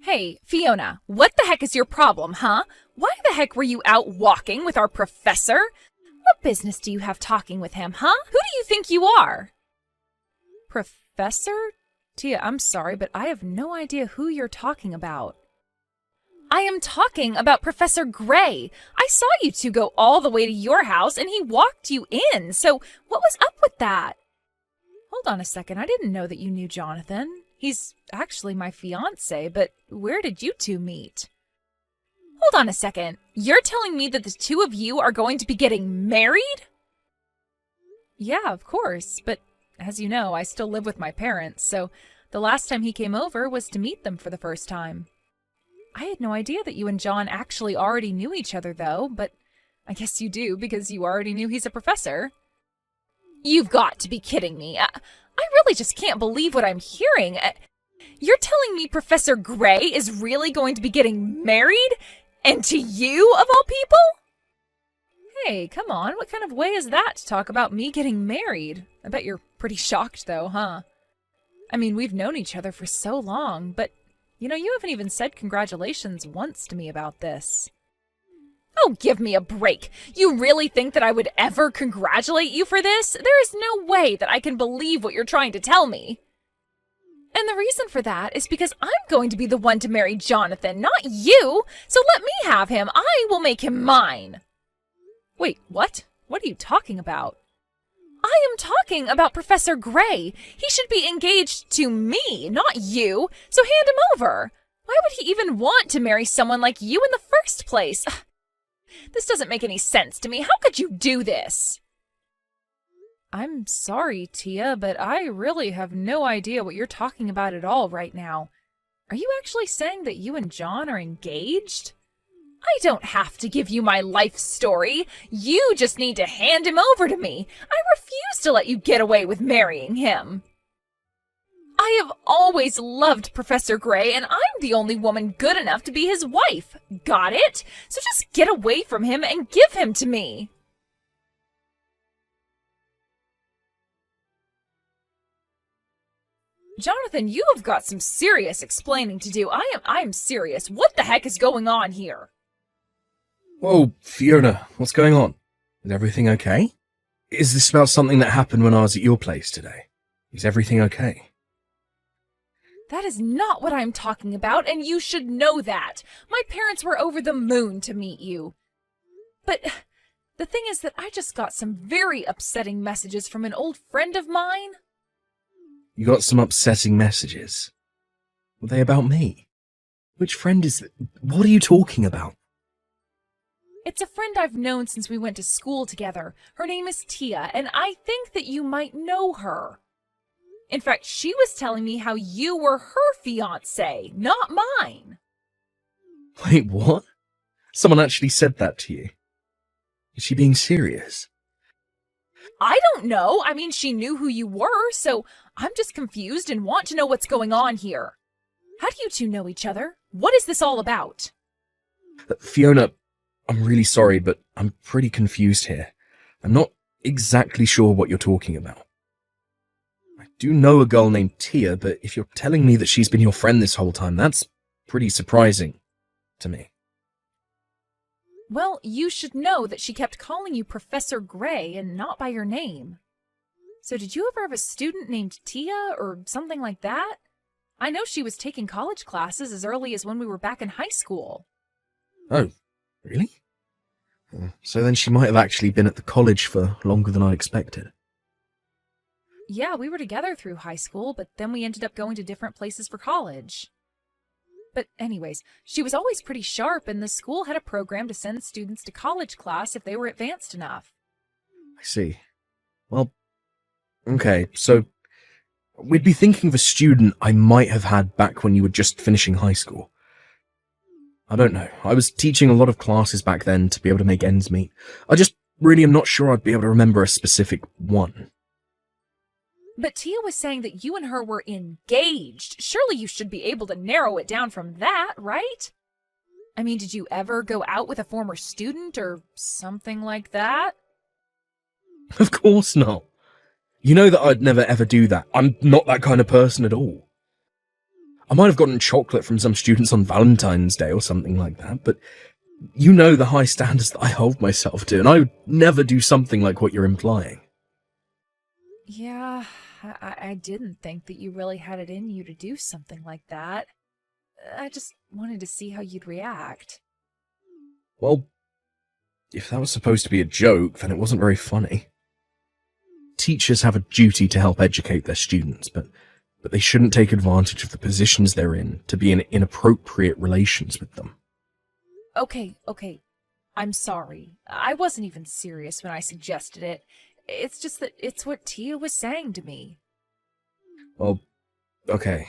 Hey, Fiona, what the heck is your problem, huh? Why the heck were you out walking with our professor? What business do you have talking with him, huh? Who do you think you are? Professor? Tia, I'm sorry, but I have no idea who you're talking about. I am talking about Professor Gray. I saw you two go all the way to your house and he walked you in, so what was up with that? Hold on a second, I didn't know that you knew Jonathan. He's actually my fiancé, but where did you two meet? Hold on a second, you're telling me that the two of you are going to be getting married? Yeah, of course, but as you know, I still live with my parents, so the last time he came over was to meet them for the first time. I had no idea that you and John actually already knew each other, though, but I guess you do because you already knew he's a professor. You've got to be kidding me. I really just can't believe what I'm hearing. You're telling me Professor Gray is really going to be getting married? And to you, of all people? Hey, come on, what kind of way is that to talk about me getting married? I bet you're pretty shocked, though, huh? I mean, we've known each other for so long, but you haven't even said congratulations once to me about this. Oh, give me a break. You really think that I would ever congratulate you for this? There is no way that I can believe what you're trying to tell me. And the reason for that is because I'm going to be the one to marry Jonathan, not you. So let me have him. I will make him mine. Wait, what? What are you talking about? I am talking about Professor Gray. He should be engaged to me, not you. So hand him over. Why would he even want to marry someone like you in the first place? This doesn't make any sense to me. How could you do this? I'm sorry, Tia, but I really have no idea what you're talking about at all right now. Are you actually saying that you and John are engaged? I don't have to give you my life story. You just need to hand him over to me. I refuse to let you get away with marrying him. I have always loved Professor Gray, and I'm the only woman good enough to be his wife. Got it? So just get away from him and give him to me. Jonathan, you have got some serious explaining to do. I am serious. What the heck is going on here? Whoa, Fiona, what's going on? Is everything okay? Is this about something that happened when I was at your place today? Is everything okay? That is not what I'm talking about, and you should know that. My parents were over the moon to meet you. But the thing is that I just got some very upsetting messages from an old friend of mine. You got some upsetting messages? Were they about me? Which friend is it? What are you talking about? It's a friend I've known since we went to school together. Her name is Tia, and I think that you might know her. In fact, she was telling me how you were her fiancé, not mine. Wait, what? Someone actually said that to you? Is she being serious? I don't know. I mean, she knew who you were, so I'm just confused and want to know what's going on here. How do you two know each other? What is this all about? Fiona, I'm really sorry, but I'm pretty confused here. I'm not exactly sure what you're talking about. I do know a girl named Tia, but if you're telling me that she's been your friend this whole time, that's pretty surprising to me. Well, you should know that she kept calling you Professor Gray and not by your name. So did you ever have a student named Tia or something like that? I know she was taking college classes as early as when we were back in high school. Oh, really? So then she might have actually been at the college for longer than I expected. Yeah, we were together through high school, but then we ended up going to different places for college. But anyways, she was always pretty sharp, and the school had a program to send students to college class if they were advanced enough. I see. Well, okay, so we'd be thinking of a student I might have had back when you were just finishing high school. I don't know. I was teaching a lot of classes back then to be able to make ends meet. I just really am not sure I'd be able to remember a specific one. But Tia was saying that you and her were engaged. Surely you should be able to narrow it down from that, right? I mean, did you ever go out with a former student or something like that? Of course not. You know that I'd never ever do that. I'm not that kind of person at all. I might have gotten chocolate from some students on Valentine's Day or something like that, but you know the high standards that I hold myself to, and I would never do something like what you're implying. Yeah, I didn't think that you really had it in you to do something like that. I just wanted to see how you'd react. Well, if that was supposed to be a joke, then it wasn't very funny. Teachers have a duty to help educate their students, but they shouldn't take advantage of the positions they're in to be in inappropriate relations with them. Okay. I'm sorry. I wasn't even serious when I suggested it. It's just that it's what Tia was saying to me. Well, okay.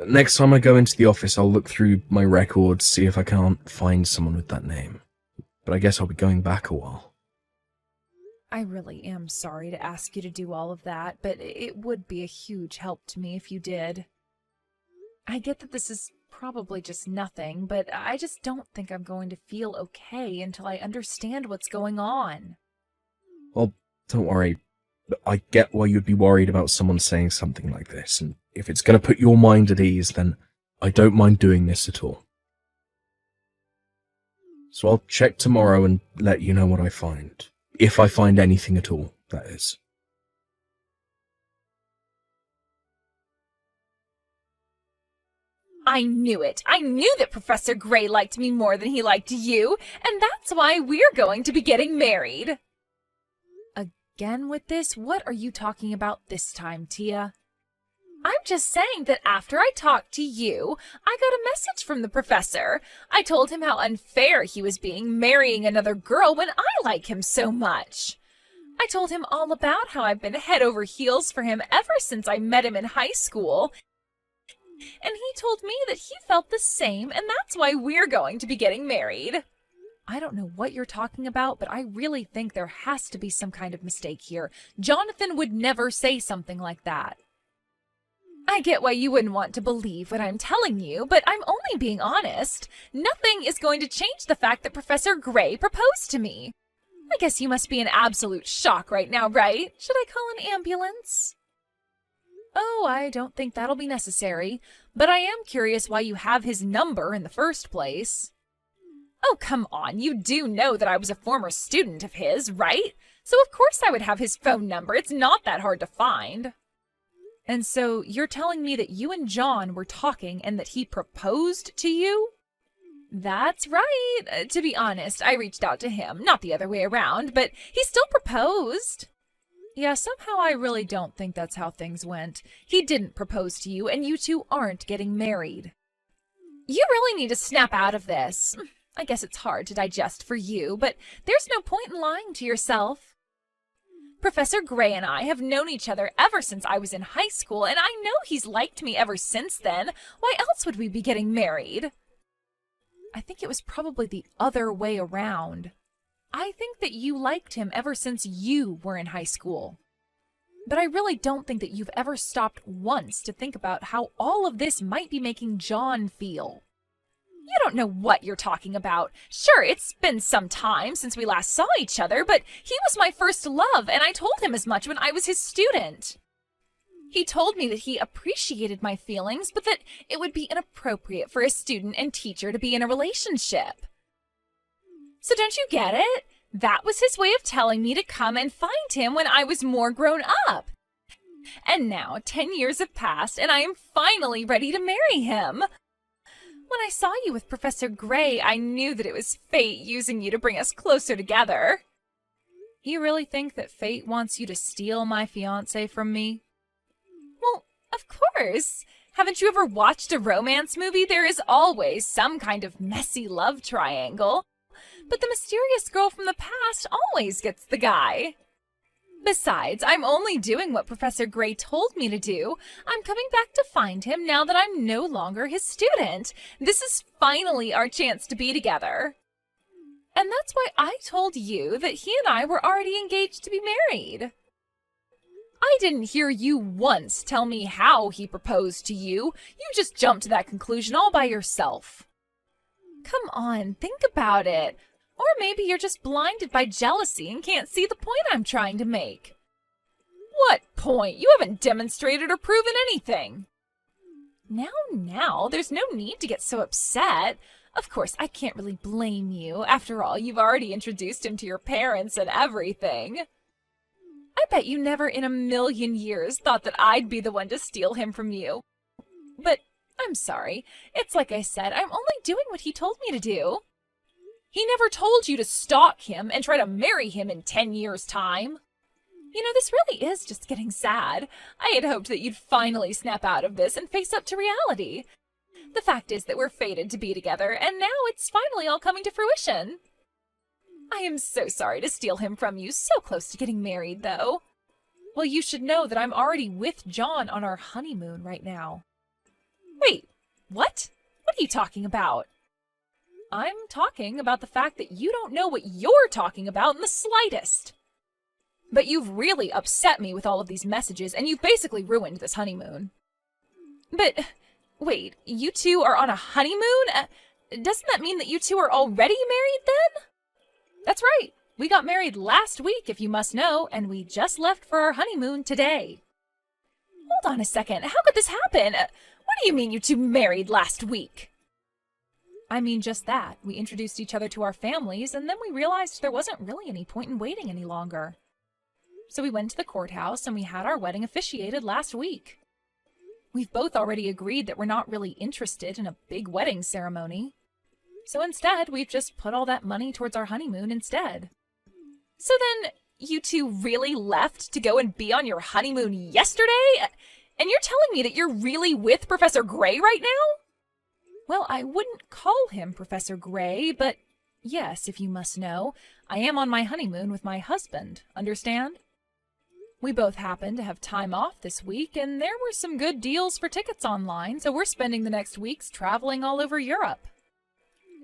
Next time I go into the office, I'll look through my records, see if I can't find someone with that name. But I guess I'll be going back a while. I really am sorry to ask you to do all of that, but it would be a huge help to me if you did. I get that this is probably just nothing, but I just don't think I'm going to feel okay until I understand what's going on. Well, don't worry. I get why you'd be worried about someone saying something like this, and if it's going to put your mind at ease, then I don't mind doing this at all. So I'll check tomorrow and let you know what I find. If I find anything at all, that is. I knew it. I knew that Professor Gray liked me more than he liked you, and that's why we're going to be getting married. Again with this? What are you talking about this time, Tia? I'm just saying that after I talked to you, I got a message from the professor. I told him how unfair he was being marrying another girl when I like him so much. I told him all about how I've been head over heels for him ever since I met him in high school. And he told me that he felt the same, and that's why we're going to be getting married. I don't know what you're talking about, but I really think there has to be some kind of mistake here. Jonathan would never say something like that. I get why you wouldn't want to believe what I'm telling you, but I'm only being honest. Nothing is going to change the fact that Professor Gray proposed to me. I guess you must be in absolute shock right now, right? Should I call an ambulance? Oh, I don't think that'll be necessary, but I am curious why you have his number in the first place. Oh, come on, you do know that I was a former student of his, right? So of course I would have his phone number. It's not that hard to find. And so you're telling me that you and John were talking and that he proposed to you? That's right. To be honest, I reached out to him, not the other way around, but he still proposed. Yeah, somehow I really don't think that's how things went. He didn't propose to you, and you two aren't getting married. You really need to snap out of this. I guess it's hard to digest for you, but there's no point in lying to yourself. Professor Gray and I have known each other ever since I was in high school, and I know he's liked me ever since then. Why else would we be getting married? I think it was probably the other way around. I think that you liked him ever since you were in high school. But I really don't think that you've ever stopped once to think about how all of this might be making John feel. You don't know what you're talking about. Sure, it's been some time since we last saw each other, but he was my first love, and I told him as much when I was his student. He told me that he appreciated my feelings, but that it would be inappropriate for a student and teacher to be in a relationship. So don't you get it? That was his way of telling me to come and find him when I was more grown up. And now 10 years have passed, and I am finally ready to marry him. When I saw you with Professor Gray, I knew that it was fate using you to bring us closer together. You really think that fate wants you to steal my fiancé from me? Well, of course. Haven't you ever watched a romance movie? There is always some kind of messy love triangle. But the mysterious girl from the past always gets the guy. Besides, I'm only doing what Professor Gray told me to do. I'm coming back to find him now that I'm no longer his student. This is finally our chance to be together. And that's why I told you that he and I were already engaged to be married. I didn't hear you once tell me how he proposed to you. You just jumped to that conclusion all by yourself. Come on, think about it. Or maybe you're just blinded by jealousy and can't see the point I'm trying to make. What point? You haven't demonstrated or proven anything. Now, there's no need to get so upset. Of course, I can't really blame you. After all, you've already introduced him to your parents and everything. I bet you never in a million years thought that I'd be the one to steal him from you. But I'm sorry. It's like I said, I'm only doing what he told me to do. He never told you to stalk him and try to marry him in 10 years' time. You know, this really is just getting sad. I had hoped that you'd finally snap out of this and face up to reality. The fact is that we're fated to be together, and now it's finally all coming to fruition. I am so sorry to steal him from you, so close to getting married, though. Well, you should know that I'm already with John on our honeymoon right now. Wait, what? What are you talking about? I'm talking about the fact that you don't know what you're talking about in the slightest. But you've really upset me with all of these messages, and you've basically ruined this honeymoon. But, wait, you two are on a honeymoon? Doesn't that mean that you two are already married then? That's right. We got married last week, if you must know, and we just left for our honeymoon today. Hold on a second. How could this happen? What do you mean you two married last week? I mean just that. We introduced each other to our families, and then we realized there wasn't really any point in waiting any longer. So we went to the courthouse, and we had our wedding officiated last week. We've both already agreed that we're not really interested in a big wedding ceremony. So instead, we've just put all that money towards our honeymoon instead. So then, you two really left to go and be on your honeymoon yesterday? And you're telling me that you're really with Professor Gray right now? Well, I wouldn't call him Professor Gray, but yes, if you must know, I am on my honeymoon with my husband, understand? We both happen to have time off this week, and there were some good deals for tickets online, so we're spending the next weeks traveling all over Europe.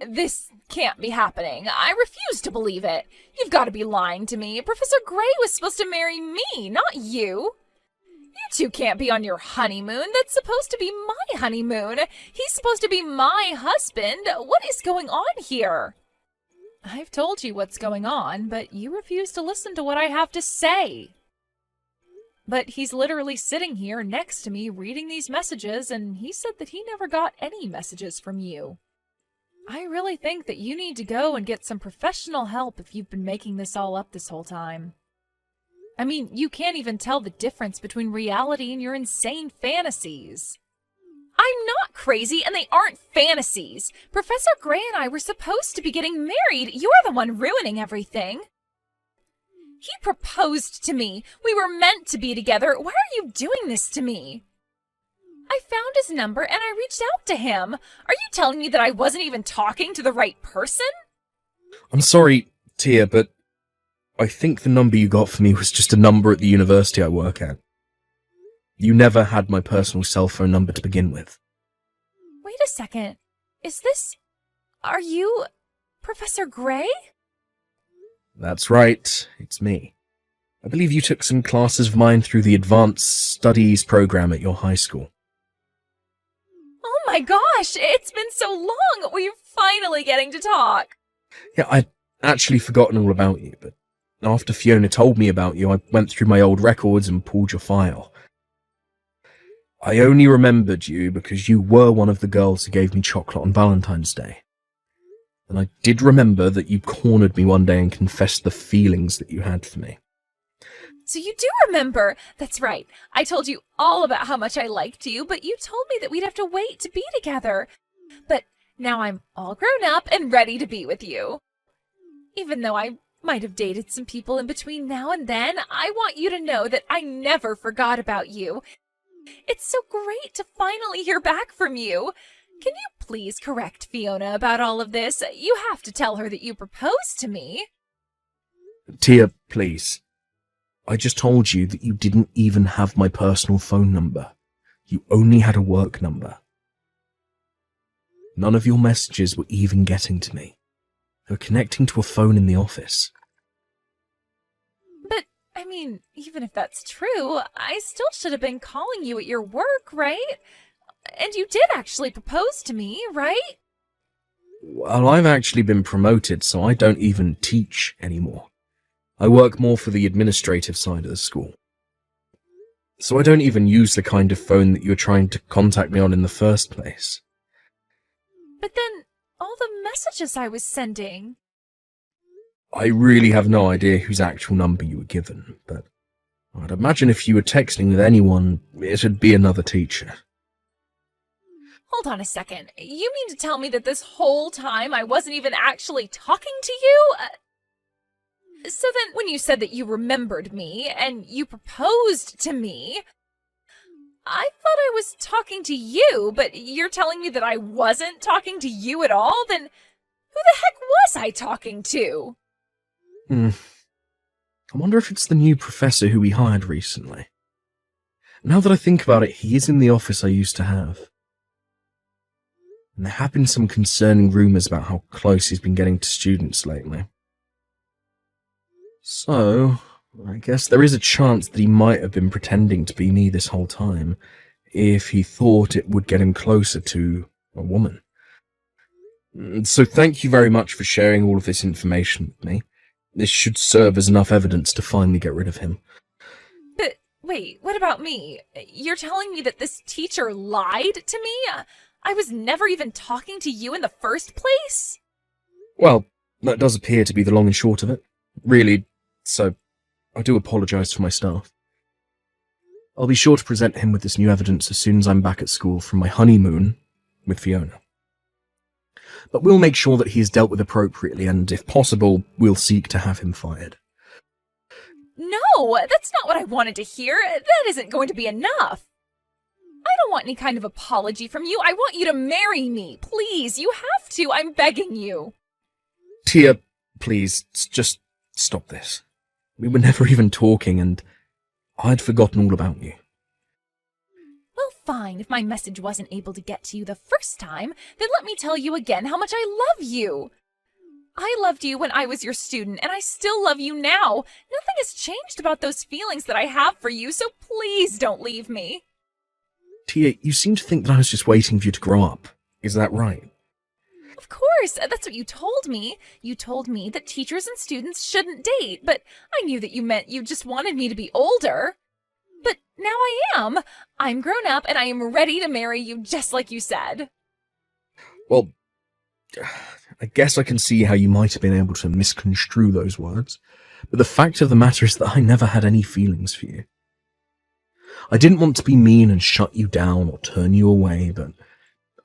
This can't be happening. I refuse to believe it. You've got to be lying to me. Professor Gray was supposed to marry me, not you. You two can't be on your honeymoon. That's supposed to be my honeymoon. He's supposed to be my husband. What is going on here? I've told you what's going on, but you refuse to listen to what I have to say. But he's literally sitting here next to me reading these messages, and he said that he never got any messages from you. I really think that you need to go and get some professional help if you've been making this all up this whole time. I mean, you can't even tell the difference between reality and your insane fantasies. I'm not crazy, and they aren't fantasies. Professor Gray and I were supposed to be getting married. You're the one ruining everything. He proposed to me. We were meant to be together. Why are you doing this to me? I found his number and I reached out to him. Are you telling me that I wasn't even talking to the right person? I'm sorry, Tia, but I think the number you got for me was just a number at the university I work at. You never had my personal cell phone number to begin with. Wait a second. Are you Professor Gray? That's right, it's me. I believe you took some classes of mine through the Advanced Studies program at your high school. Oh my gosh, it's been so long. We're finally getting to talk. Yeah, I'd actually forgotten all about you, but after Fiona told me about you, I went through my old records and pulled your file. I only remembered you because you were one of the girls who gave me chocolate on Valentine's Day. And I did remember that you cornered me one day and confessed the feelings that you had for me. So you do remember. That's right. I told you all about how much I liked you, but you told me that we'd have to wait to be together. But now I'm all grown up and ready to be with you. Even though I might have dated some people in between now and then, I want you to know that I never forgot about you. It's so great to finally hear back from you. Can you please correct Fiona about all of this? You have to tell her that you proposed to me. Tia, please. I just told you that you didn't even have my personal phone number. You only had a work number. None of your messages were even getting to me. They were connecting to a phone in the office. But, I mean, even if that's true, I still should have been calling you at your work, right? And you did actually propose to me, right? Well, I've actually been promoted, so I don't even teach anymore. I work more for the administrative side of the school. So I don't even use the kind of phone that you were trying to contact me on in the first place. But then, all the messages I was sending. I really have no idea whose actual number you were given, but I'd imagine if you were texting with anyone, it'd be another teacher. Hold on a second. You mean to tell me that this whole time I wasn't even actually talking to you? So then, when you said that you remembered me, and you proposed to me, I thought I was talking to you, but you're telling me that I wasn't talking to you at all? Then who the heck was I talking to? I wonder if it's the new professor who we hired recently. Now that I think about it, he is in the office I used to have. And there have been some concerning rumours about how close he's been getting to students lately. So, I guess there is a chance that he might have been pretending to be me this whole time, if he thought it would get him closer to a woman. So thank you very much for sharing all of this information with me. This should serve as enough evidence to finally get rid of him. But wait, what about me? You're telling me that this teacher lied to me? I was never even talking to you in the first place? Well, that does appear to be the long and short of it. Really, so I do apologise for my staff. I'll be sure to present him with this new evidence as soon as I'm back at school from my honeymoon with Fiona. But we'll make sure that he is dealt with appropriately, and if possible, we'll seek to have him fired. No, that's not what I wanted to hear. That isn't going to be enough. I don't want any kind of apology from you. I want you to marry me. Please, you have to. I'm begging you. Tia, please, just stop this. We were never even talking, and I'd forgotten all about you. Well, fine. If my message wasn't able to get to you the first time, then let me tell you again how much I love you. I loved you when I was your student, and I still love you now. Nothing has changed about those feelings that I have for you, so please don't leave me. Tia, you seem to think that I was just waiting for you to grow up. Is that right? Of course, that's what you told me. You told me that teachers and students shouldn't date, but I knew that you meant you just wanted me to be older. But now I am. I'm grown up, and I am ready to marry you just like you said. Well, I guess I can see how you might have been able to misconstrue those words, but the fact of the matter is that I never had any feelings for you. I didn't want to be mean and shut you down or turn you away, but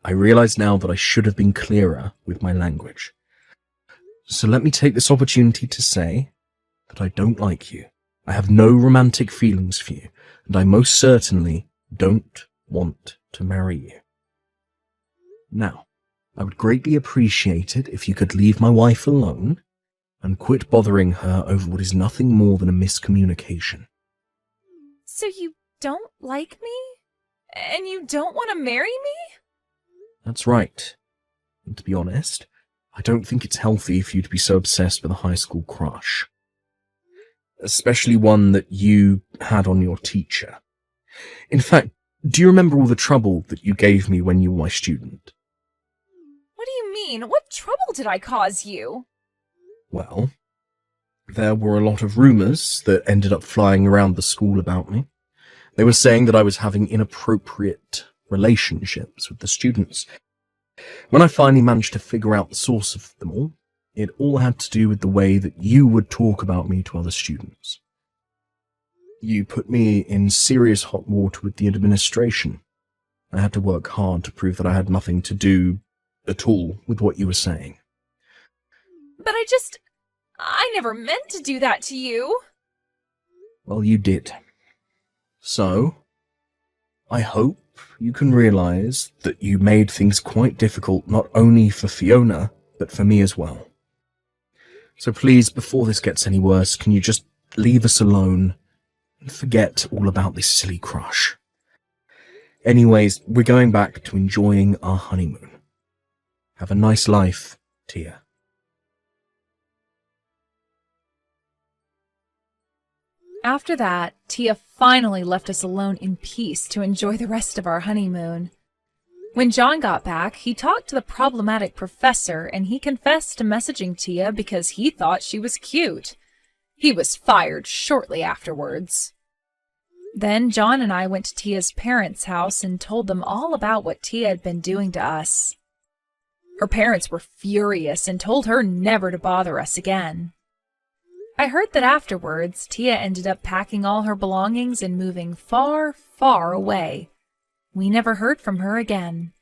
I realise now that I should have been clearer with my language. So let me take this opportunity to say that I don't like you. I have no romantic feelings for you, and I most certainly don't want to marry you. Now, I would greatly appreciate it if you could leave my wife alone and quit bothering her over what is nothing more than a miscommunication. So you don't like me? And you don't want to marry me? That's right. And to be honest, I don't think it's healthy for you to be so obsessed with a high school crush. Especially one that you had on your teacher. In fact, do you remember all the trouble that you gave me when you were my student? What do you mean? What trouble did I cause you? Well, there were a lot of rumours that ended up flying around the school about me. They were saying that I was having inappropriate relationships with the students. When I finally managed to figure out the source of them all, it all had to do with the way that you would talk about me to other students. You put me in serious hot water with the administration. I had to work hard to prove that I had nothing to do at all with what you were saying. But I never meant to do that to you. Well, you did. So, I hope you can realise that you made things quite difficult not only for Fiona, but for me as well. So please, before this gets any worse, can you just leave us alone and forget all about this silly crush? Anyways, we're going back to enjoying our honeymoon. Have a nice life, Tia. After that, Tia finally left us alone in peace to enjoy the rest of our honeymoon. When John got back, he talked to the problematic professor, and he confessed to messaging Tia because he thought she was cute. He was fired shortly afterwards. Then John and I went to Tia's parents' house and told them all about what Tia had been doing to us. Her parents were furious and told her never to bother us again. I heard that afterwards, Tia ended up packing all her belongings and moving far, far away. We never heard from her again.